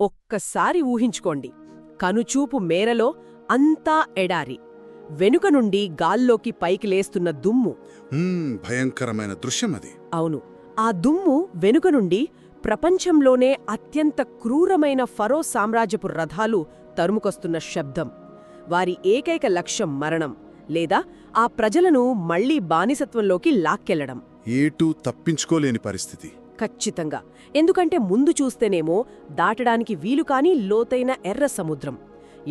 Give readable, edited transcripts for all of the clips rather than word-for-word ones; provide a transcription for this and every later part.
ఒక్కసారి ఊహించుకోండి, కనుచూపు మేరలో అంతా ఎడారి, వెనుక నుండి గాల్లోకి పైకి లేస్తున్న దుమ్ము. భయంకరమైన దృశ్యమది. అవును, ఆ దుమ్ము వెనుక నుండి ప్రపంచంలోనే అత్యంత క్రూరమైన ఫరో సామ్రాజ్యపు రథాలు తరుముకొస్తున్న శబ్దం. వారి ఏకైక లక్ష్యం మరణం, లేదా ఆ ప్రజలను మళ్లీ బానిసత్వంలోకి లాక్కెళ్లడం. ఏటూ తప్పించుకోలేని పరిస్థితి. ఖచ్చితంగా. ఎందుకంటే ముందు చూస్తేనేమో దాటడానికి వీలుకాని లోతైన ఎర్ర సముద్రం,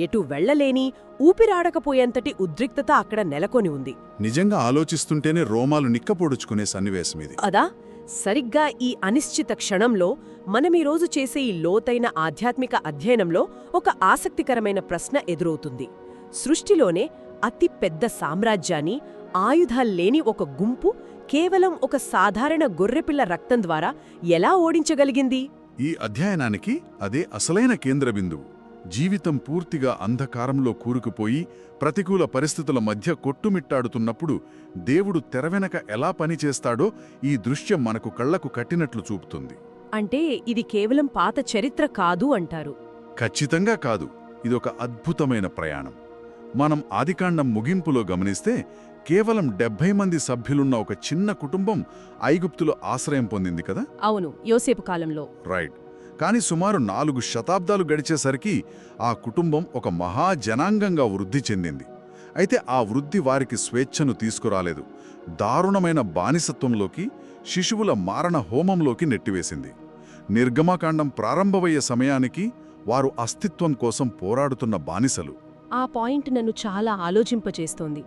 ఎటూ వెళ్లలేని, ఊపిరాడకపోయేంతటి ఉద్రిక్తత అక్కడ నెలకొని ఉంది. నిజంగా ఆలోచిస్తుంటేనే రోమాలు నిక్కపొడుచుకునే సన్నివేశమిది. అదా, సరిగ్గా ఈ అనిశ్చిత క్షణంలో మనమీరోజు చేసే ఈ లోతైన ఆధ్యాత్మిక అధ్యయనంలో ఒక ఆసక్తికరమైన ప్రశ్న ఎదురవుతుంది. సృష్టిలోనే అతి పెద్ద సామ్రాజ్యాన్ని ఆయుధాల్లేని ఒక గుంపు కేవలం ఒక సాధారణ గొర్రెపిల్ల రక్తం ద్వారా ఎలా ఓడించగలిగింది? ఈ అధ్యయనానికి అదే అసలైన కేంద్ర బిందువు. జీవితం పూర్తిగా అంధకారంలో కూరుకుపోయి ప్రతికూల పరిస్థితుల మధ్య కొట్టుమిట్టాడుతున్నప్పుడు దేవుడు తెరవెనక ఎలా పనిచేస్తాడో ఈ దృశ్యం మనకు కళ్లకు కట్టినట్లు చూపుతుంది. అంటే ఇది కేవలం పాత చరిత్ర కాదు అంటారు? ఖచ్చితంగా కాదు. ఇదొక అద్భుతమైన ప్రయాణం. మనం ఆదికాండం ముగింపులో గమనిస్తే కేవలం 70 మంది సభ్యులున్న ఒక చిన్న కుటుంబం ఐగుప్తులో ఆశ్రయం పొందింది కదా. అవును, యోసేపు కాలంలో. రైట్. కాని సుమారు 4 శతాబ్దాలు గడిచేసరికి ఆ కుటుంబం ఒక మహాజనాంగంగా వృద్ధి చెందింది. అయితే ఆ వృద్ధి వారికి స్వేచ్ఛను తీసుకురాలేదు. దారుణమైన బానిసత్వంలోకి, శిశువుల మారణ హోమంలోకి నెట్టివేసింది. నిర్గమకాండం ప్రారంభమయ్యే సమయానికి వారు అస్తిత్వం కోసం పోరాడుతున్న బానిసలు. ఆ పాయింట్ నన్ను చాలా ఆలోచింపచేస్తోంది.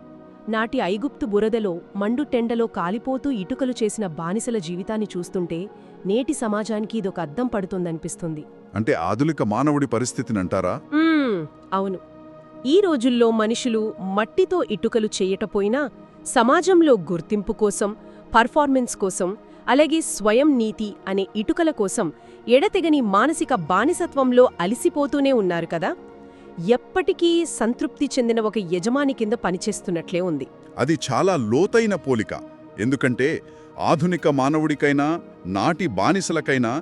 నాటి ఐగుప్తు బురదలో, మండుటెండలో కాలిపోతూ ఇటుకలు చేసిన బానిసల జీవితాన్ని చూస్తుంటే నేటి సమాజానికి ఇదొక అద్దం పడుతుందనిపిస్తుంది. అంటే ఆధునిక మానవుడి పరిస్థితినంటారా? అవును. ఈ రోజుల్లో మనుషులు మట్టితో ఇటుకలు చెయ్యటపోయినా సమాజంలో గుర్తింపు కోసం, పర్ఫార్మెన్స్ కోసం, అలాగే స్వయం నీతి అనే ఇటుకల కోసం ఎడతెగని మానసిక బానిసత్వంలో అలిసిపోతూనే ఉన్నారు కదా. ఎప్పటికీ సంతృప్తి చెందిన ఒక యజమాని కింద పనిచేస్తున్నట్లే ఉంది. అది చాలా లోతైన పోలిక. ఎందుకంటే ఆధునిక మానవుడికైనా, నాటి బానిసలకైనా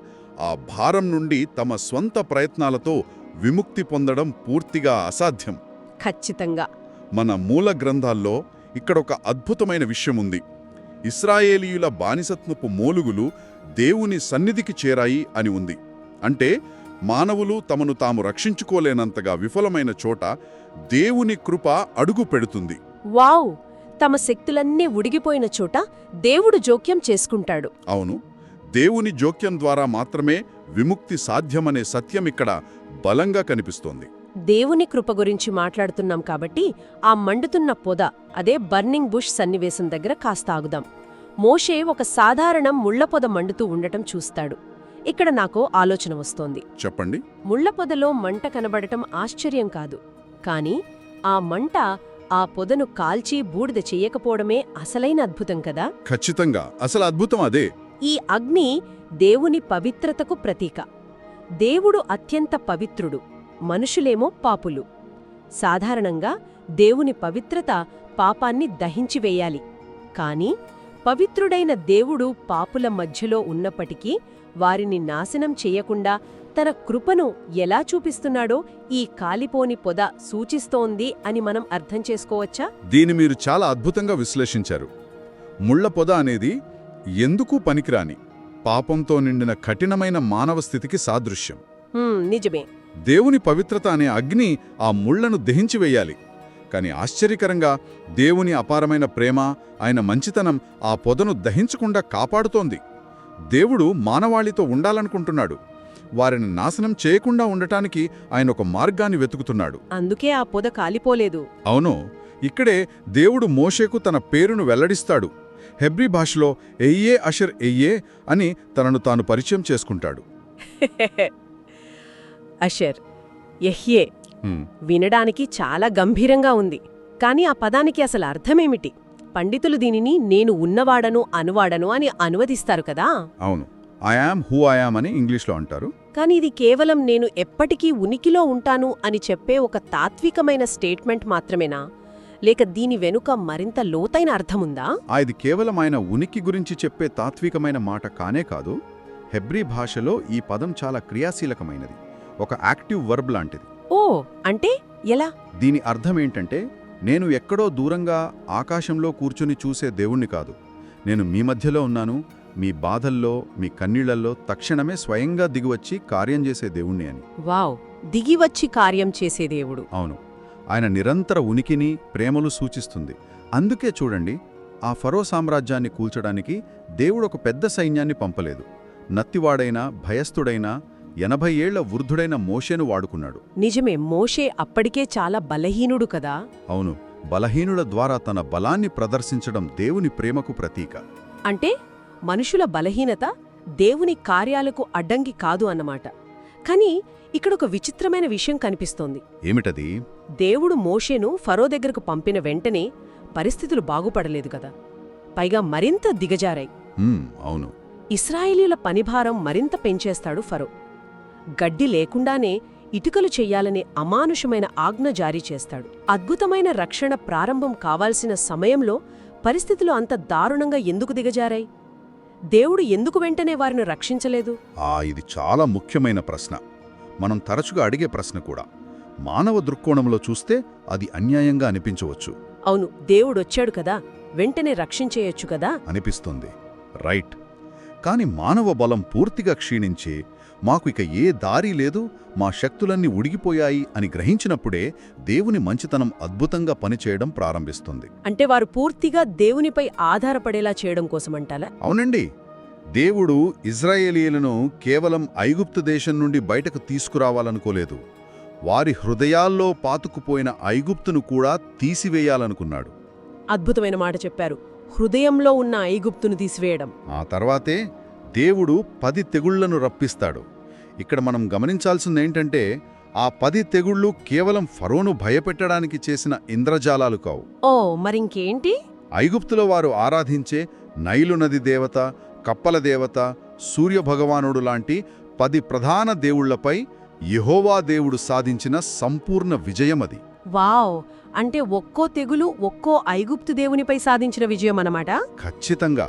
ఆ భారం నుండి తమ స్వంత ప్రయత్నాలతో విముక్తి పొందడం పూర్తిగా అసాధ్యం. ఖచ్చితంగా. మన మూల గ్రంథాల్లో ఇక్కడొక అద్భుతమైన విషయముంది. ఇశ్రాయేలీయుల బానిసత్వపు మోలుగులు దేవుని సన్నిధికి చేరాయి అని ఉంది. అంటే మానవులు తమను తాము రక్షించుకోలేనంతగా విఫలమైన చోట దేవుని కృప అడుగు పెడుతుంది. వావ్! తమ శక్తులన్నీ ఉడిగిపోయిన చోట దేవుడు జోక్యం చేసుకుంటాడు. అవును, దేవుని జోక్యం ద్వారా మాత్రమే విముక్తి సాధ్యమనే సత్యం ఇక్కడ బలంగా కనిపిస్తోంది. దేవుని కృప గురించి మాట్లాడుతున్నాం కాబట్టి ఆ మండుతున్న పొద, అదే బర్నింగ్ బుష్ సన్నివేశం దగ్గర కాస్త ఆగుదాం. మోషే ఒక సాధారణ ముళ్లపొద మండుతూ ఉండటం చూస్తాడు. ఇక్కడ నాకో ఆలోచన వస్తోంది. చెప్పండి. ముళ్లపొదలో మంట కనబడటం ఆశ్చర్యం కాదు, కాని ఆ మంట ఆ పొదను కాల్చి బూడిద చెయ్యకపోవడమే అసలైన అద్భుతం కదా. ఖచ్చితంగా, అసలు అద్భుతం అదే. ఈ అగ్ని దేవుని పవిత్రతకు ప్రతీక. దేవుడు అత్యంత పవిత్రుడు, మనుషులేమో పాపులు. సాధారణంగా దేవుని పవిత్రత పాపాన్ని దహించివేయాలి. కాని పవిత్రుడైన దేవుడు పాపుల మధ్యలో ఉన్నప్పటికీ వారిని నాశనం చెయ్యకుండా తన కృపను ఎలా చూపిస్తున్నాడో ఈ కాలిపోని పొద సూచిస్తోంది అని మనం అర్థం చేసుకోవచ్చా? దీని మీరు చాలా అద్భుతంగా విశ్లేషించారు. ముళ్ల పొద అనేది ఎందుకు పనికిరాని, పాపంతో నిండిన కఠినమైన మానవ స్థితికి సాదృశ్యం. నిజమే. దేవుని పవిత్రత అనే అగ్ని ఆ ముళ్లను దహించివేయాలి. కాని ఆశ్చర్యకరంగా దేవుని అపారమైన ప్రేమ, ఆయన మంచితనం ఆ పొదను దహించకుండా కాపాడుతోంది. దేవుడు మానవాళితో ఉండాలనుకుంటున్నాడు. వారిని నాశనం చేయకుండా ఉండటానికి ఆయన ఒక మార్గాన్ని వెతుకుతున్నాడు. అందుకే ఆ పొద కాలిపోలేదు. అవును, ఇక్కడే దేవుడు మోషేకు తన పేరును వెల్లడిస్తాడు. హెబ్రీ భాషలో ఎయ్యే అషర్ ఎయ్యే అని తనను తాను పరిచయం చేసుకుంటాడు. అషర్, యెహ్యే వినడానికి చాలా గంభీరంగా ఉంది. కాని ఆ పదానికి అసలు అర్థమేమిటి? పండితులు దీనిని నేను ఉన్నవాడను, అనువాడను అని అనువదిస్తారు కదా. అవును, I am who I am అని ఇంగ్లీష్లో అంటారు. కాని ఇది కేవలం నేను ఎప్పటికీ ఉనికిలో ఉంటాను అని చెప్పే ఒక తాత్వికమైన స్టేట్మెంట్ మాత్రమేనా, లేక దీని వెనుక మరింత లోతైన అర్థముందా? ఇది కేవలం ఆయన ఉనికి గురించి చెప్పే తాత్వికమైన మాట కానే కాదు. హెబ్రీ భాషలో ఈ పదం చాలా క్రియాశీలకమైనది. ఒక యాక్టివ్ వర్బ్ లాంటిది. ఓ అంటే ఎలా? దీని అర్థమేంటంటే, నేను ఎక్కడో దూరంగా ఆకాశంలో కూర్చుని చూసే దేవుణ్ణి కాదు, నేను మీ మధ్యలో ఉన్నాను, మీ బాధల్లో మీ కన్నీళ్లలో తక్షణమే స్వయంగా దిగివచ్చి కార్యం చేసే దేవుణ్ణి అని. వావ్, దిగివచ్చి కార్యం చేసే దేవుడు. అవును, ఆయన నిరంతర ఉనికిని ప్రేమలు సూచిస్తుంది. అందుకే చూడండి, ఆ ఫరో సామ్రాజ్యాన్ని కూల్చడానికి దేవుడు ఒక పెద్ద సైన్యాన్ని పంపలేదు. నత్తివాడైన భయస్థుడైన 80 ఏళ్ల వృద్ధుడైన మోషేను వాడుకున్నాడు. నిజమే, మోషే అప్పటికే చాలా బలహీనుడు కదా. అవును, బలహీనుల ద్వారా తన బలాన్ని ప్రదర్శించడం దేవుని ప్రేమకు ప్రతీక. అంటే మనుషుల బలహీనత దేవుని కార్యాలకు అడ్డంకి కాదు అన్నమాట. కానీ ఇక్కడొక విచిత్రమైన విషయం కనిపిస్తోంది. ఏమిటది? దేవుడు మోషేను ఫరో దగ్గరకు పంపిన వెంటనే పరిస్థితులు బాగుపడలేదు కదా, పైగా మరింత దిగజారాయి. అవును. ఇశ్రాయేలీయుల పనిభారం మరింత పెంచేస్తాడు ఫరో. గడ్డి లేకుండానే ఇటుకలు చెయ్యాలనే అమానుషమైన ఆజ్ఞ జారీ చేస్తాడు. అద్భుతమైన రక్షణ ప్రారంభం కావాల్సిన సమయంలో పరిస్థితులు అంత దారుణంగా ఎందుకు దిగజారాయి? దేవుడు ఎందుకు వెంటనే వారిని రక్షించలేదు? ఇది చాలా ముఖ్యమైన ప్రశ్న. మనం తరచుగా అడిగే ప్రశ్న కూడా. మానవ దృక్కోణంలో చూస్తే అది అన్యాయంగా అనిపించవచ్చు. అవును, దేవుడొచ్చాడు కదా, వెంటనే రక్షించేయొచ్చు కదా అనిపిస్తుంది. రైట్. కాని మానవ బలం పూర్తిగా క్షీణించి, మాకు ఇక ఏ దారి లేదు, మా శక్తులన్నీ ఉడిగిపోయాయి అని గ్రహించినప్పుడే దేవుని మంచితనం అద్భుతంగా పనిచేయడం ప్రారంభిస్తుంది. అంటే వారు పూర్తిగా దేవునిపై ఆధారపడేలా చేయడం కోసమంటారా? అవునండి. దేవుడు ఇజ్రాయేలీయులను కేవలం ఐగుప్తు దేశం నుండి బయటకు తీసుకురావాలనుకోలేదు. వారి హృదయాల్లో పాతుకుపోయిన ఐగుప్తును కూడా తీసివేయాలనుకున్నాడు. అద్భుతమైన మాట చెప్పారు, హృదయంలో ఉన్న ఐగుప్తును తీసివేయడం. ఆ తర్వాతే దేవుడు 10 తెగుళ్లను రప్పిస్తాడు. ఇక్కడ మనం గమనించాల్సిందేంటంటే, ఆ 10 తెగుళ్లు కేవలం ఫరోను భయపెట్టడానికి చేసిన ఇంద్రజాలాలు కావు. ఓ మరింకేంటి? ఐగుప్తులో వారు ఆరాధించే నైలు నది దేవత, కప్పల దేవత, సూర్యభగవానుడు లాంటి 10 ప్రధాన దేవుళ్లపై యెహోవా దేవుడు సాధించిన సంపూర్ణ విజయమది. వావ్, అంటే ఒక్కో తెగులు ఒక్కో ఐగుప్తు దేవునిపై సాధించిన విజయం అన్నమాట. ఖచ్చితంగా.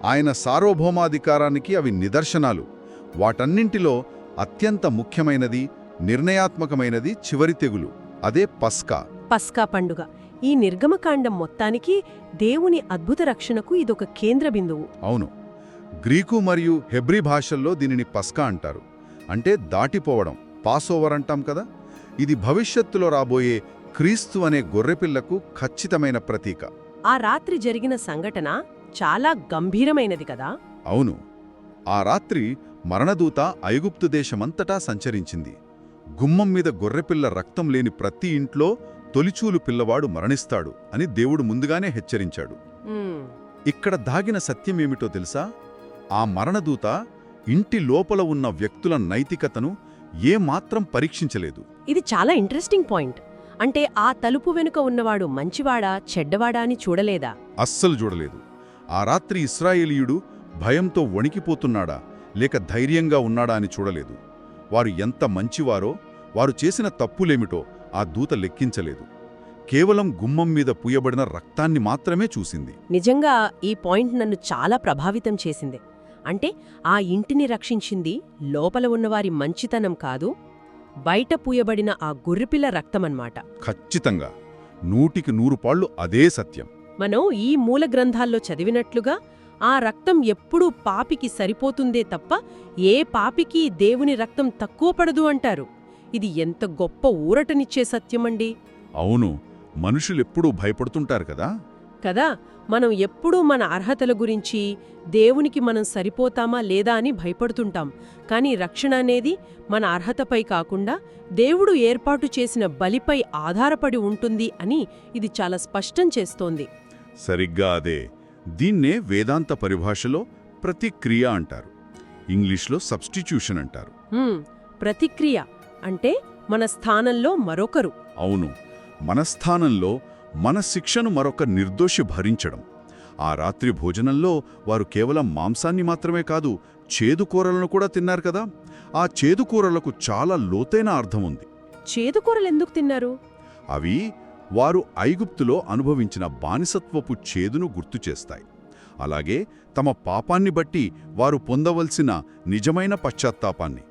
ఆయన సార్వభౌమాధికారానికి అవి నిదర్శనాలు. వాటన్నింటిలో అత్యంత ముఖ్యమైనది, నిర్ణయాత్మకమైనది చివరి తెగులు, అదే పస్కా పండుగ. ఈ నిర్గమకాండం మొత్తానికి దేవుని అద్భుత రక్షణకు ఇదొక కేంద్ర బిందువు. అవును. గ్రీకు మరియు హెబ్రీ భాషల్లో దీనిని పస్కా అంటారు. అంటే దాటిపోవడం, పాసోవర్ అంటాం కదా. ఇది భవిష్యత్తులో రాబోయే క్రీస్తు అనే గొర్రెపిల్లకు ఖచ్చితమైన ప్రతీక. ఆ రాత్రి జరిగిన సంఘటన చాలా గంభీరమైనది కదా. అవును. ఆ రాత్రి మరణదూత ఐగుప్తు దేశమంతటా సంచరించింది. గుమ్మం మీద గొర్రెపిల్ల రక్తం లేని ప్రతి ఇంట్లో తొలిచూలు పిల్లవాడు మరణిస్తాడు అని దేవుడు ముందుగానే హెచ్చరించాడు. ఇక్కడ దాగిన సత్యమేమిటో తెలుసా? ఆ మరణదూత ఇంటి లోపల ఉన్న వ్యక్తుల నైతికతను ఏమాత్రం పరీక్షించలేదు. ఇది చాలా ఇంట్రెస్టింగ్ పాయింట్. అంటే ఆ తలుపు వెనుక ఉన్నవాడు మంచివాడా చెడ్డవాడా అని చూడలేదా? అస్సలు చూడలేదు. ఆ రాత్రి ఇశ్రాయేలీయుడు భయంతో వణికిపోతున్నాడా లేక ధైర్యంగా ఉన్నాడా అని చూడలేదు. వారు ఎంత మంచివారో, వారు చేసిన తప్పులేమిటో ఆ దూత లెక్కించలేదు. కేవలం గుమ్మం మీద పూయబడిన రక్తాన్ని మాత్రమే చూసింది. నిజంగా ఈ పాయింట్ నన్ను చాలా ప్రభావితం చేసింది. అంటే ఆ ఇంటిని రక్షించింది లోపల ఉన్నవారి మంచితనం కాదు, బయట పూయబడిన ఆ గొర్రెపిల్ల రక్తమన్నమాట. ఖచ్చితంగా 100కి 100 అదే సత్యం. మనం ఈ మూల గ్రంథాల్లో చదివినట్లుగా ఆ రక్తం ఎప్పుడూ పాపికి సరిపోతుందే తప్ప ఏ పాపికి దేవుని రక్తం తక్కువ పడదు అంటారు. ఇది ఎంత గొప్ప ఊరటనిచ్చే సత్యమండి. అవును, మనుషులెప్పుడూ భయపడుతుంటారు కదా. మనం ఎప్పుడూ మన అర్హతల గురించి, దేవునికి మనం సరిపోతామా లేదా అని భయపడుతుంటాం. కానీ రక్షణ అనేది మన అర్హతపై కాకుండా దేవుడు ఏర్పాటు చేసిన బలిపై ఆధారపడి ఉంటుంది అని ఇది చాలా స్పష్టం చేస్తోంది. సరిగ్గా అదే. దీన్నే వేదాంత పరిభాషలో ప్రతిక్రియ అంటారు. ఇంగ్లీష్లో సబ్స్టిట్యూషన్ అంటారు. ప్రతిక్రియ అంటే మన స్థానంలో మరొకరు. అవును, మన స్థానంలో మన శిక్షను మరొక నిర్దోషి భరించడం. ఆ రాత్రి భోజనంలో వారు కేవలం మాంసాన్ని మాత్రమే కాదు, చేదుకూరలను కూడా తిన్నారు కదా. ఆ చేదుకూరలకు చాలా లోతైన అర్థముంది. చేదుకూరలెందుకు తిన్నారు? అవి వారు ఐగుప్తులో అనుభవించిన బానిసత్వపు చేదును గుర్తుచేస్తాయి. అలాగే తమ పాపాన్ని బట్టి వారు పొందవలసిన నిజమైన పశ్చాత్తాపాన్ని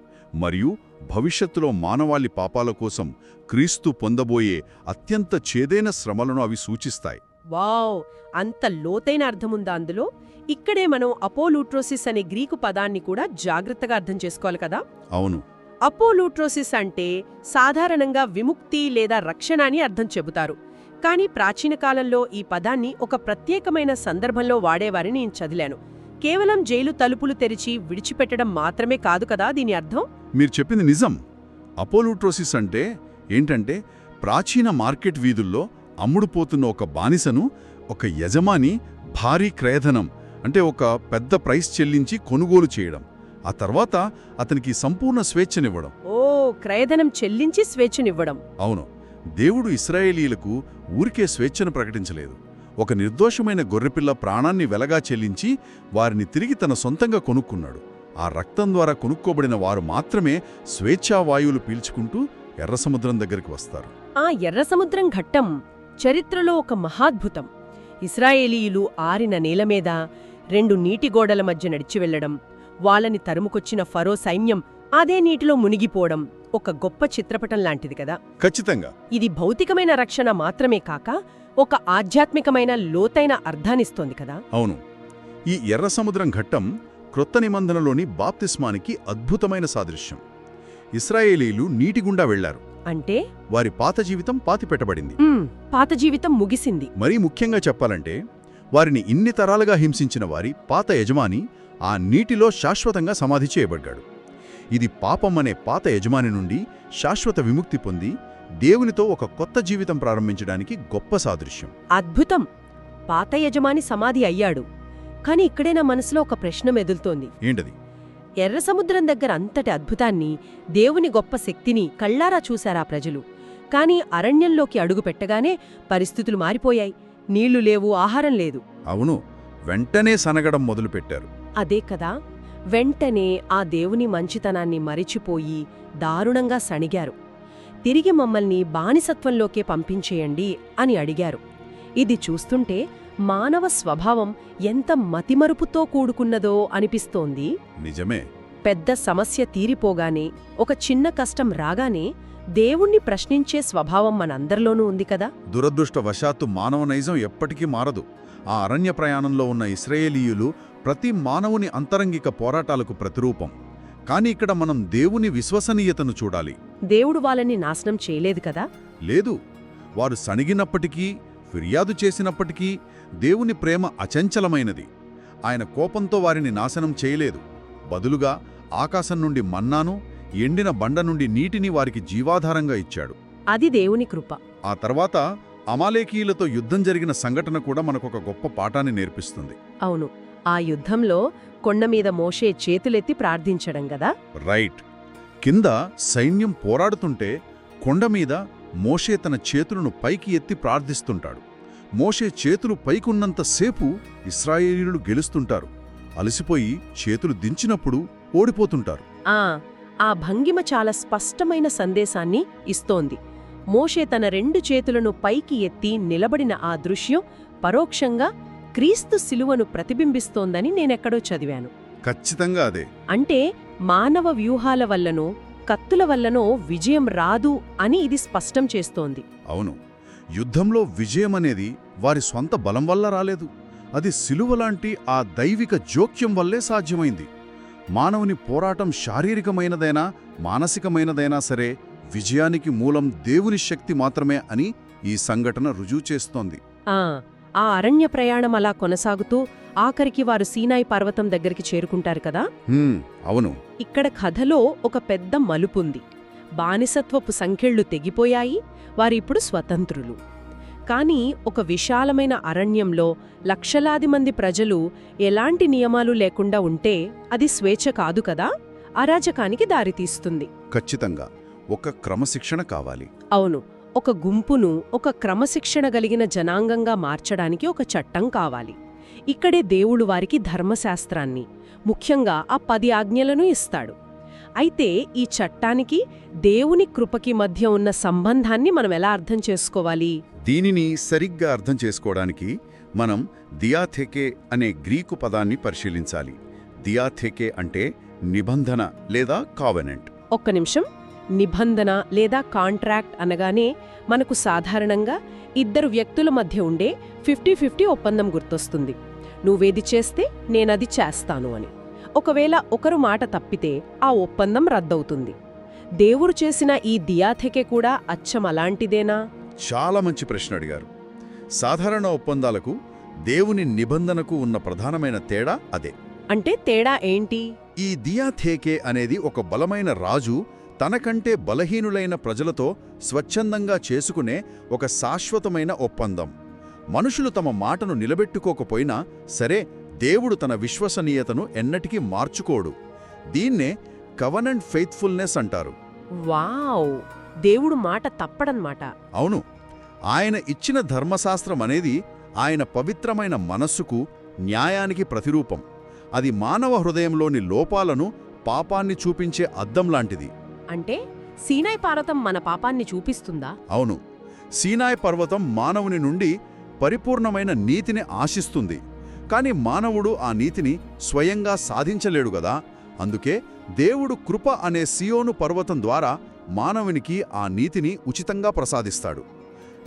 మరియు భవిష్యత్తులో మానవాళి పాపాల కోసం క్రీస్తు పొందబోయే అత్యంత చేదైన శ్రమలను అవి సూచిస్తాయి. వావ్, అంత లోతైన అర్థముందా అందులో? ఇక్కడే మనం అపోలూట్రోసిస్ అనే గ్రీకు పదాన్ని కూడా జాగ్రత్తగా అర్థం చేసుకోవాలి కదా. అవును, అపోలూట్రోసిస్ అంటే సాధారణంగా విముక్తి లేదా రక్షణ అని అర్థం చెబుతారు. కానీ ప్రాచీన కాలంలో ఈ పదాన్ని ఒక ప్రత్యేకమైన సందర్భంలో వాడేవారని నేను చదివాను. కేవలం జైలు తలుపులు తెరిచి విడిచిపెట్టడం మాత్రమే కాదు కదా దీని అర్థం. మీరు చెప్పింది నిజం. అపోలూట్రోసిస్ అంటే ఏంటంటే, ప్రాచీన మార్కెట్ వీధుల్లో అమ్ముడుపోతున్న ఒక బానిసను ఒక యజమాని భారీ క్రయధనం అంటే ఒక పెద్ద ప్రైస్ చెల్లించి కొనుగోలు చేయడం, ఆ తర్వాత అతనికి సంపూర్ణ స్వేచ్ఛనివ్వడం. ఓ, క్రయధనం చెల్లించి స్వేచ్ఛనివ్వడం. అవును, దేవుడు ఇశ్రాయేలీలకు ఊరికే స్వేచ్ఛను ప్రకటించలేదు. ఒక నిర్దోషమైన గొర్రెపిల్ల ప్రాణాన్ని వెలగా చెల్లించి వారిని తిరిగి తన సొంతంగా కొనుక్కున్నాడు. ఆ రక్తం ద్వారా కొనుక్కోబడిన వారు మాత్రమే స్వేచ్ఛావాయువులు పీల్చుకుంటూ ఎర్రసముద్రం దగ్గరికి వస్తారు. ఆ ఎర్రసముద్రం ఘట్టం చరిత్రలో ఒక మహాద్భుతం. ఇశ్రాయేలీయులు ఆరిన నేలమీద 2 నీటి గోడల మధ్య నడిచి వెళ్లడం, వాళ్ళని తరుముకొచ్చిన ఫరో సైన్యం అదే నీటిలో మునిగిపోవడం ఒక గొప్ప చిత్రపటం లాంటిది కదా. ఖచ్చితంగా. ఇది భౌతికమైన రక్షణ మాత్రమే కాక ఒక ఆధ్యాత్మికమైన లోతైన అర్థాన్నిస్తోంది కదా. అవును, ఈ ఎర్రసముద్రం ఘట్టం క్రొత్త నిబంధనలోని బాప్తిస్మానికి అద్భుతమైన సాదృశ్యం. ఇశ్రాయేలీలు నీటిగుండా వెళ్లారు అంటే వారి పాత జీవితం పాతిపెట్టబడింది. పాత జీవితం ముగిసింది. మరీ ముఖ్యంగా చెప్పాలంటే, వారిని ఇన్ని తరాలుగా హింసించిన వారి పాత యజమాని ఆ నీటిలో శాశ్వతంగా సమాధి చేయబడ్డాడు. ఇది పాపం అనే పాత యజమాని నుండి శాశ్వత విముక్తి పొంది దేవునితో ఒక కొత్త జీవితం ప్రారంభించడానికి గొప్ప సాదృశ్యం. అద్భుతం. పాత యజమాని సమాధి అయ్యాడు. కాని ఇక్కడే నా మనసులో ఒక ప్రశ్న మెదులుతోంది. ఏంటది? ఎర్రసముద్రం దగ్గర అంతటి అద్భుతాన్ని, దేవుని గొప్ప శక్తిని కళ్ళారా చూశారా ప్రజలు. కాని అరణ్యంలోకి అడుగు పెట్టగానే పరిస్థితులు మారిపోయాయి. నీళ్లు లేవు, ఆహారం లేదు. అవును, వెంటనే సనగడం మొదలుపెట్టారు. అదే కదా, వెంటనే ఆ దేవుని మంచితనాన్ని మరిచిపోయి దారుణంగా సణిగారు. తిరిగి మమ్మల్ని బానిసత్వంలోకే పంపించేయండి అని అడిగారు. ఇది చూస్తుంటే మానవ స్వభావం ఎంత మతిమరుపుతో కూడుకున్నదో అనిపిస్తోంది. నిజమే. పెద్ద సమస్య తీరిపోగానే, ఒక చిన్న కష్టం రాగానే దేవుణ్ణి ప్రశ్నించే స్వభావం మనందరిలోనూ ఉంది కదా. దురదృష్టవశాత్తు మానవ నైజం ఎప్పటికీ మారదు. ఆ అరణ్య ప్రయాణంలో ఉన్న ఇశ్రాయేలీయులు ప్రతి మానవుని అంతరంగిక పోరాటాలకు ప్రతిరూపం. కాని ఇక్కడ మనం దేవుని విశ్వసనీయతను చూడాలి. దేవుడు వాళ్ళని నాశనం చేయలేదు కదా. లేదు, వారు సణిగినప్పటికీ, ఫిర్యాదు చేసినప్పటికీ దేవుని ప్రేమ అచంచలమైనది. ఆయన కోపంతో వారిని నాశనం చేయలేదు. బదులుగా ఆకాశం నుండి మన్నాను, ఎండిన బండ నుండి నీటిని వారికి జీవాధారంగా ఇచ్చాడు. అది దేవుని కృప. ఆ తర్వాత అమాలేకీయులతో యుద్ధం జరిగిన సంఘటన కూడా మనకొక గొప్ప పాఠాన్ని నేర్పిస్తుంది. అవును, ఆ యుద్ధంలో కొండమీద మోషే చేతులెత్తి ప్రార్థించడం గదా. రైట్. కింద సైన్యం పోరాడుతుంటే కొండమీద మోషే తన చేతులను పైకి ఎత్తి ప్రార్థిస్తుంటాడు. మోషే చేతులు పైకున్నంతసేపు ఇశ్రాయేలీయులు గెలుస్తుంటారు. అలసిపోయి చేతులు దించినప్పుడు ఓడిపోతుంటారు. ఆ భంగిమ చాలా స్పష్టమైన సందేశాన్ని ఇస్తోంది. మోషే తన 2 చేతులను పైకి ఎత్తి నిలబడిన ఆ దృశ్యం పరోక్షంగా క్రీస్తు శిలువను ప్రతిబింబిస్తోందని నేనెక్కడో చదివాను. ఖచ్చితంగా అదే. అంటే మానవ వ్యూహాల వల్లనో కత్తుల వల్లనో విజయం రాదు అని ఇది స్పష్టం చేస్తోంది. అవును, యుద్ధంలో విజయమనేది వారి స్వంత బలం వల్ల రాలేదు. అది శిలువలాంటి ఆ దైవిక జోక్యం వల్లే సాధ్యమైంది. మానవుని పోరాటం శారీరకమైనదైనా మానసికమైనదైనా సరే, విజయానికి మూలం దేవుని శక్తి మాత్రమే అని ఈ సంఘటన రుజువు చేస్తోంది. ఆ అరణ్య ప్రయాణం అలా కొనసాగుతూ ఆఖరికి వారు సీనాయి పర్వతం దగ్గరికి చేరుకుంటారు కదా. అవును. ఇక్కడ కథలో ఒక పెద్ద మలుపుంది. బానిసత్వపు సంఖ్యళ్లు తెగిపోయాయి, వారిప్పుడు స్వతంత్రులు. కాని ఒక విశాలమైన అరణ్యంలో లక్షలాది మంది ప్రజలు ఎలాంటి నియమాలు లేకుండా ఉంటే అది స్వేచ్ఛ కాదు కదా, అరాజకానికి దారితీస్తుంది. ఖచ్చితంగా ఒక క్రమశిక్షణ కావాలి. అవును, ఒక గుంపును ఒక క్రమశిక్షణ గలిగిన జనాంగంగా మార్చడానికి ఒక చట్టం కావాలి. ఇక్కడే దేవుడు వారికి ధర్మశాస్త్రాన్ని, ముఖ్యంగా ఆ 10 ఆజ్ఞలను ఇస్తాడు. అయితే ఈ చట్టానికి దేవుని కృపకి మధ్య ఉన్న సంబంధాన్ని మనం ఎలా అర్థం చేసుకోవాలి? దీనిని సరిగ్గా అర్థం చేసుకోవడానికి మనం దియాథెకే అనే గ్రీకు పదాన్ని పరిశీలించాలి. దియాథెకే అంటే నిబంధన లేదా కావెనెంట్. ఒక్క నిమిషం. నిబంధన లేదా కాంట్రాక్ట్ అనగానే మనకు సాధారణంగా ఇద్దరు వ్యక్తుల మధ్య ఉండే 50-50 ఒప్పందం గుర్తొస్తుంది. నువ్వేది చేస్తే నేనది చేస్తాను అని. ఒకవేళ ఒకరు మాట తప్పితే ఆ ఒప్పందం రద్దవుతుంది. దేవుడు చేసిన ఈ దియాథెకే కూడా అచ్చం అలాంటిదేనా? చాలా మంచి ప్రశ్న అడిగారు. సాధారణ ఒప్పందాలకు దేవుని నిబంధనకు ఉన్న ప్రధానమైన తేడా అదే. అంటే తేడా ఏంటి? ఈ దియాథేకే అనేది ఒక బలమైన రాజు తనకంటే బలహీనులైన ప్రజలతో స్వచ్ఛందంగా చేసుకునే ఒక శాశ్వతమైన ఒప్పందం. మనుషులు తమ మాటను నిలబెట్టుకోకపోయినా సరే, దేవుడు తన విశ్వసనీయతను ఎన్నటికీ మార్చుకోడు. దీన్నే కవనెంట్ ఫెయిత్ఫుల్నెస్ అంటారు. వావ్! దేవుడు మాట తప్పడన్మాట. అవును, ఆయన ఇచ్చిన ధర్మశాస్త్రం అనేది ఆయన పవిత్రమైన మనస్సుకు, న్యాయానికి ప్రతిరూపం. అది మానవ హృదయంలోని లోపాలను, పాపాన్ని చూపించే అద్దం లాంటిది. అంటే సీనాయి పర్వతం మన పాపాన్ని చూపిస్తుందా? అవును, సీనాయి పర్వతం మానవుని నుండి పరిపూర్ణమైన నీతిని ఆశిస్తుంది. కాని మానవుడు ఆ నీతిని స్వయంగా సాధించలేడు గదా. అందుకే దేవుడు కృప అనే సియోను పర్వతం ద్వారా మానవునికి ఆ నీతిని ఉచితంగా ప్రసాదిస్తాడు.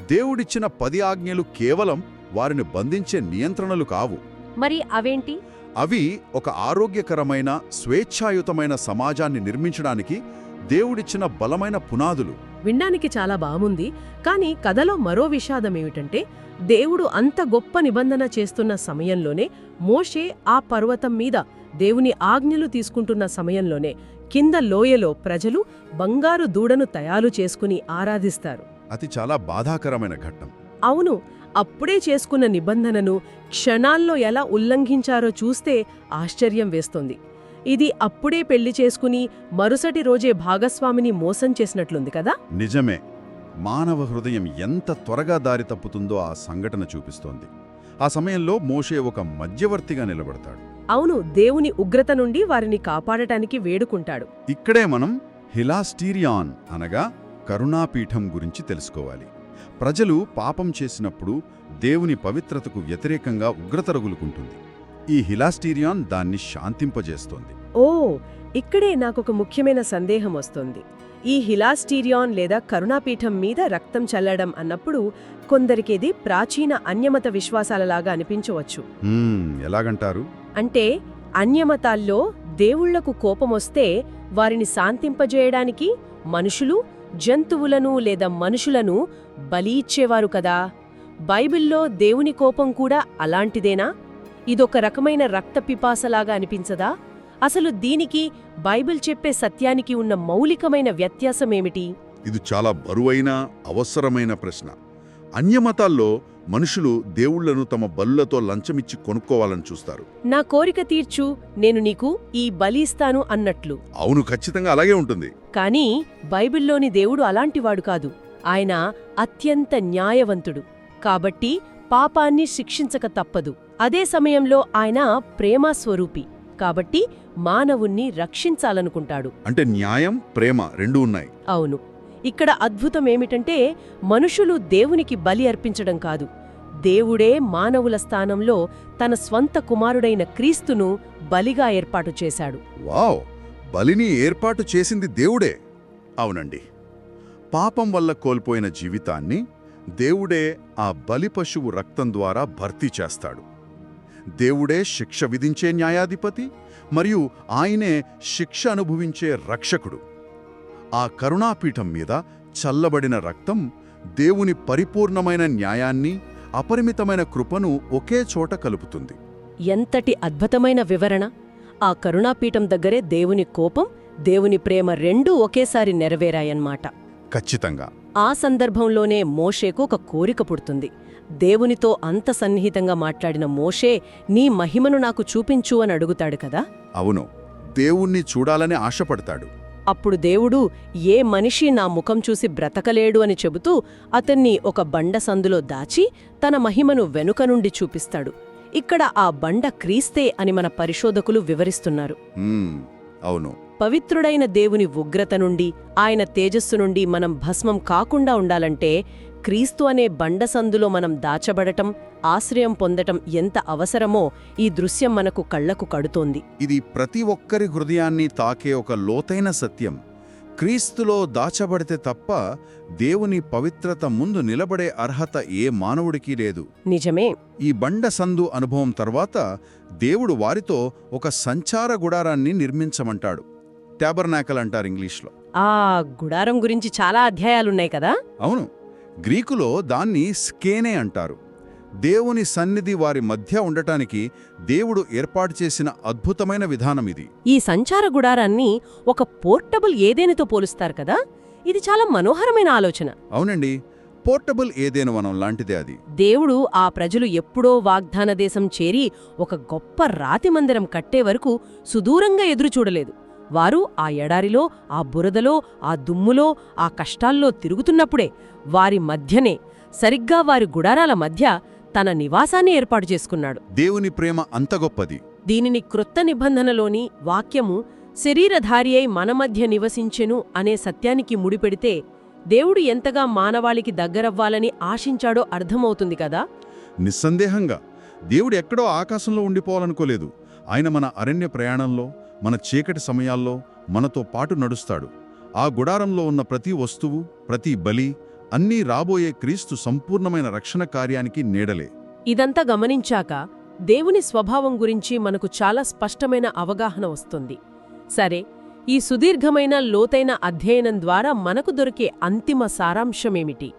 దేవుడిచ్చిన 10 ఆజ్ఞలు కేవలం వారిని బంధించే నియంత్రణలు కావు. మరి అవేంటి? అవి ఒక ఆరోగ్యకరమైన, స్వేచ్ఛాయుతమైన సమాజాన్ని నిర్మించడానికి దేవుడిచ్చిన బలమైన పునాదులు. వినడానికి చాలా బాగుంది. కానీ కథలో మరో విషాదమేమిటంటే, దేవుడు అంత గొప్ప నిబంధన చేస్తున్న సమయంలోనే, మోషే ఆ పర్వతం మీద దేవుని ఆజ్ఞలు తీసుకుంటున్న సమయంలోనే కింద లోయలో ప్రజలు బంగారు దూడను తయారు చేసుకుని ఆరాధిస్తారు. అది చాలా బాధాకరమైన ఘట్టం. అవును, అప్పుడే చేసుకున్న నిబంధనను క్షణాల్లో ఎలా ఉల్లంఘించారో చూస్తే ఆశ్చర్యం వేస్తోంది. ఇది అప్పుడే పెళ్లి చేసుకుని మరుసటి రోజే భాగస్వామిని మోసం చేసినట్లుంది కదా. నిజమే. మానవ హృదయం ఎంత త్వరగా దారి తప్పుతుందో ఆ సంఘటన చూపిస్తోంది. ఆ సమయంలో మోషే ఒక మధ్యవర్తిగా నిలబడతాడు. అవును, దేవుని ఉగ్రత నుండి వారిని కాపాడటానికి వేడుకుంటాడు. ఇక్కడే మనం హిలాస్టీరియాన్ అనగా కరుణాపీఠం గురించి తెలుసుకోవాలి. ప్రజలు పాపం చేసినప్పుడు దేవుని పవిత్రతకు వ్యతిరేకంగా ఉగ్రత రగులుకుంటుంది. ఈ హిలాస్టీరియాన్ దాన్ని శాంతింపజేస్తోంది. ఓ, ఇక్కడే నాకొక ముఖ్యమైన సందేహం వస్తోంది. ఈ హిలాస్టీరియాన్ లేదా కరుణాపీఠం మీద రక్తం చల్లడం అన్నప్పుడు కొందరికేది ప్రాచీన అన్యమత విశ్వాసాలలాగా అనిపించవచ్చు. ఎలాగంటారు? అంటే అన్యమతాల్లో దేవుళ్లకు కోపమొస్తే వారిని శాంతింపజేయడానికి మనుషులు జంతువులను లేదా మనుషులను బలి ఇచ్చేవారు కదా. బైబిల్లో దేవుని కోపం కూడా అలాంటిదేనా? ఇదొక రకమైన రక్తపిపాసలాగా అనిపించదా? అసలు దీనికి బైబిల్ చెప్పే సత్యానికి ఉన్న మౌలికమైన వ్యత్యాసమేమిటి? ఇది చాలా బరువైన, అవసరమైన ప్రశ్న. అన్యమతాల్లో మనుషులు దేవుళ్లను తమ బలులతో లంచమిచ్చి కొనుక్కోవాలని చూస్తారు. నా కోరిక తీర్చు, నేను నీకు ఈ బలి ఇస్తాను అన్నట్లు. అవును, ఖచ్చితంగా అలాగే ఉంటుంది. కానీ బైబిల్లోని దేవుడు అలాంటివాడు కాదు. ఆయన అత్యంత న్యాయవంతుడు. కాబట్టి పాపాన్ని శిక్షించక తప్పదు. అదే సమయంలో ఆయన ప్రేమస్వరూపి. కాబట్టి మానవుణ్ణి రక్షించాలనుకుంటాడు. అంటే న్యాయం, ప్రేమ రెండూ ఉన్నాయి. అవును. ఇక్కడ అద్భుతమేమిటంటే, మనుషులు దేవునికి బలి అర్పించడం కాదు, దేవుడే మానవుల స్థానంలో తన స్వంత కుమారుడైన క్రీస్తును బలిగా ఏర్పాటు చేశాడు. వావ్! బలిని ఏర్పాటు చేసింది దేవుడే. అవునండి. పాపం వల్ల కోల్పోయిన జీవితాన్ని దేవుడే ఆ బలి పశువు రక్తం ద్వారా భర్తీ చేస్తాడు. దేవుడే శిక్ష విధించే న్యాయాధిపతి మరియు ఆయనే శిక్ష అనుభవించే రక్షకుడు. ఆ కరుణాపీఠం మీద చల్లబడిన రక్తం దేవుని పరిపూర్ణమైన న్యాయాన్ని, అపరిమితమైన కృపను ఒకే చోట కలుపుతుంది. ఎంతటి అద్భుతమైన వివరణ! ఆ కరుణాపీఠం దగ్గరే దేవుని కోపం, దేవుని ప్రేమ రెండూ ఒకేసారి నెరవేరాయన్నమాట. ఖచ్చితంగా. ఆ సందర్భంలోనే మోషేకు ఒక కోరిక పుడుతుంది. దేవునితో అంత సన్నిహితంగా మాట్లాడిన మోషే, నీ మహిమను నాకు చూపించు అని అడుగుతాడు కదా. అవును, దేవుణ్ణి చూడాలని ఆశపడతాడు. అప్పుడు దేవుడు, ఏ మనిషి నా ముఖం చూసి బ్రతకలేడు అని చెబుతూ అతన్ని ఒక బండ సందులో దాచి తన మహిమను వెనుక నుండి చూపిస్తాడు. ఇక్కడ ఆ బండ క్రీస్తే అని మన పరిశోధకులు వివరిస్తున్నారు. అవును. పవిత్రుడైన దేవుని ఉగ్రత నుండి, ఆయన తేజస్సు నుండి మనం భస్మం కాకుండా ఉండాలంటే క్రీస్తు అనే బండసందులో మనం దాచబడటం, ఆశ్రయం పొందటం ఎంత అవసరమో ఈ దృశ్యం మనకు కళ్లకు కడుతోంది. ఇది ప్రతి ఒక్కరి హృదయాన్ని తాకే ఒక లోతైన సత్యం. క్రీస్తులో దాచబడితే తప్ప దేవుని పవిత్రత ముందు నిలబడే అర్హత ఏ మానవుడికి లేదు. నిజమే. ఈ బండ సందు అనుభవం తర్వాత దేవుడు వారితో ఒక సంచార గుడారాన్ని నిర్మించమంటాడు. ట్యాబర్నాకల్ అంటారు ఇంగ్లీష్లో. ఆ గుడారం గురించి చాలా అధ్యాయాలున్నాయి కదా. అవును, గ్రీకులో దాన్ని స్కేనే అంటారు. దేవుని సన్నిధి వారి మధ్య ఉండటానికి దేవుడు ఏర్పాటు చేసిన అద్భుతమైన విధానం ఇది. ఈ సంచార గుడారాన్ని ఒక పోర్టబుల్ ఏదేనితో పోలుస్తారు కదా. ఇది చాలా మనోహరమైన ఆలోచన. అవునండి, పోర్టబుల్ ఏదేను వనం లాంటిదే అది. దేవుడు ఆ ప్రజలు ఎప్పుడో వాగ్దాన దేశం చేరి ఒక గొప్ప రాతి మందిరం కట్టే వరకు సుదూరంగా ఎదురుచూడలేదు. వారు ఆ ఎడారిలో, ఆ బురదలో, ఆ దుమ్ములో, ఆ కష్టాల్లో తిరుగుతున్నప్పుడే వారి మధ్యనే, సరిగ్గా వారి గుడారాల మధ్య తన నివాసాన్ని ఏర్పాటు చేసుకున్నాడు. దేవుని ప్రేమ అంత గొప్పది. దీనిని క్రొత్త నిబంధనలోని వాక్యము శరీరధారి అయి మన మధ్య నివసించెను అనే సత్యానికి ముడిపెడితే దేవుడు ఎంతగా మానవాళికి దగ్గరవ్వాలని ఆశించాడో అర్థమవుతుంది కదా. నిస్సందేహంగా దేవుడు ఎక్కడో ఆకాశంలో ఉండిపోవాలనుకోలేదు. ఆయన మన అరణ్య ప్రయాణంలో, మన చీకటి సమయాల్లో మనతో పాటు నడుస్తాడు. ఆ గుడారంలో ఉన్న ప్రతి వస్తువు, ప్రతి బలి అన్నీ రాబోయే క్రీస్తు సంపూర్ణమైన రక్షణ కార్యానికి నీడలే. ఇదంతా గమనించాక దేవుని స్వభావం గురించి మనకు చాలా స్పష్టమైన అవగాహన వస్తుంది. సరే, ఈ సుదీర్ఘమైన లోతైన అధ్యయనం ద్వారా మనకు దొరికే అంతిమ సారాంశమేమిటి?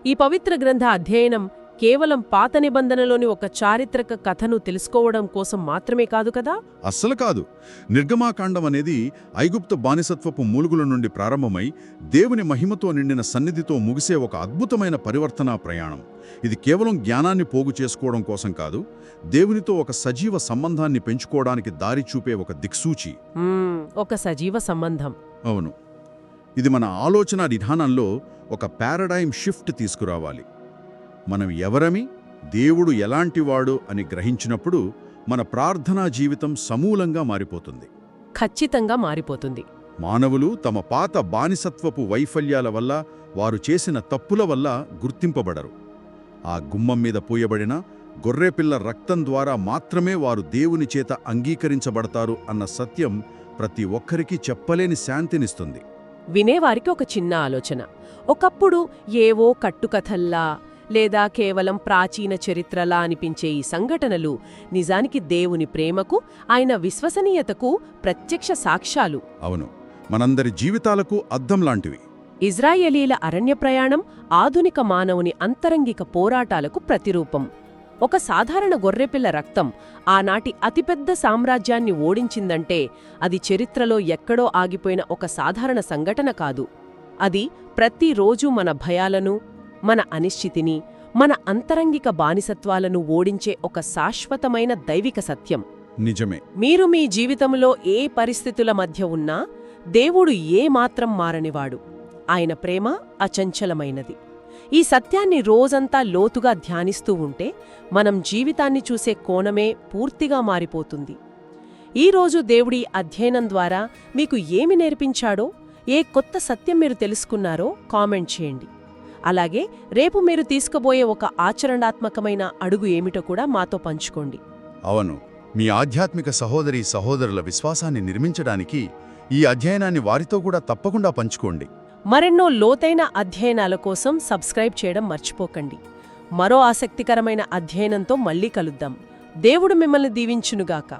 ఈ పవిత్ర గ్రంథ అధ్యయనం కేవలం పాత నిబంధనలోని ఒక చారిత్రక కథను తెలుసుకోవడం కోసం మాత్రమే కాదు కదా. అస్సలు కాదు. నిర్గమాకాండం అనేది ఐగుప్తు బానిసత్వపు మూలుగుల నుండి ప్రారంభమై దేవుని మహిమతో నిండిన సన్నిధితో ముగిసే ఒక అద్భుతమైన పరివర్తనా ప్రయాణం. ఇది కేవలం జ్ఞానాన్ని పోగు చేసుకోవడం కోసం కాదు, దేవునితో ఒక సజీవ సంబంధాన్ని పెంచుకోవడానికి దారి చూపే ఒక దిక్సూచి. ఒక సజీవ సంబంధం. అవును, ఇది మన ఆలోచన విధానంలో ఒక పారాడైమ్ షిఫ్ట్ తీసుకురావాలి. మనం ఎవరమి, దేవుడు ఎలాంటివాడు అని గ్రహించినప్పుడు మన ప్రార్థనా జీవితం సమూలంగా మారిపోతుంది. ఖచ్చితంగా మారిపోతుంది. మానవులు తమ పాత బానిసత్వపు వైఫల్యాల వల్ల, వారు చేసిన తప్పుల వల్ల గుర్తింపబడరు. ఆ గుమ్మం మీద పూయబడిన గొర్రెపిల్ల రక్తం ద్వారా మాత్రమే వారు దేవుని చేత అంగీకరించబడతారు అన్న సత్యం ప్రతి ఒక్కరికి చెప్పలేని శాంతినిస్తుంది. వినేవారికి ఒక చిన్న ఆలోచన. ఒకప్పుడు ఏవో కట్టుకథల్లా లేదా కేవలం ప్రాచీన చరిత్రలా అనిపించే ఈ సంఘటనలు నిజానికి దేవుని ప్రేమకు, ఆయన విశ్వసనీయతకు ప్రత్యక్ష సాక్ష్యాలు. అవును, మనందరి జీవితాలకు అద్దం లాంటివి. ఇజ్రాయేలీల అరణ్య ప్రయాణం ఆధునిక మానవుని అంతరంగిక పోరాటాలకు ప్రతిరూపం. ఒక సాధారణ గొర్రెపిల్ల రక్తం ఆనాటి అతిపెద్ద సామ్రాజ్యాన్ని ఓడించిందంటే అది చరిత్రలో ఎక్కడో ఆగిపోయిన ఒక సాధారణ సంఘటన కాదు. అది ప్రతిరోజూ మన భయాలను, మన అనిశ్చితిని, మన అంతరంగిక బానిసత్వాలను ఓడించే ఒక శాశ్వతమైన దైవిక సత్యం. నిజమే. మీరు మీ జీవితంలో ఏ పరిస్థితుల మధ్య ఉన్నా దేవుడు ఏమాత్రం మారనివాడు. ఆయన ప్రేమ అచంచలమైనది. ఈ సత్యాన్ని రోజంతా లోతుగా ధ్యానిస్తూ ఉంటే మనం జీవితాన్ని చూసే కోణమే పూర్తిగా మారిపోతుంది. ఈరోజు దేవుడి అధ్యయనం ద్వారా మీకు ఏమి నేర్పించాడో, ఏ కొత్త సత్యం మీరు తెలుసుకున్నారో కామెంట్ చేయండి. అలాగే రేపు మీరు తీసుకుపోయే ఒక ఆచరణాత్మకమైన అడుగు ఏమిటో కూడా మాతో పంచుకోండి. అవును, మీ ఆధ్యాత్మిక సహోదరీ సహోదరుల విశ్వాసాన్ని నిర్మించడానికి ఈ అధ్యయనాన్ని వారితో కూడా తప్పకుండా పంచుకోండి. మరెన్నో లోతైన అధ్యయనాల కోసం సబ్స్క్రైబ్ చేయడం మర్చిపోకండి. మరో ఆసక్తికరమైన అధ్యయనంతో మళ్ళీ కలుద్దాం. దేవుడు మిమ్మల్ని దీవించునుగాక.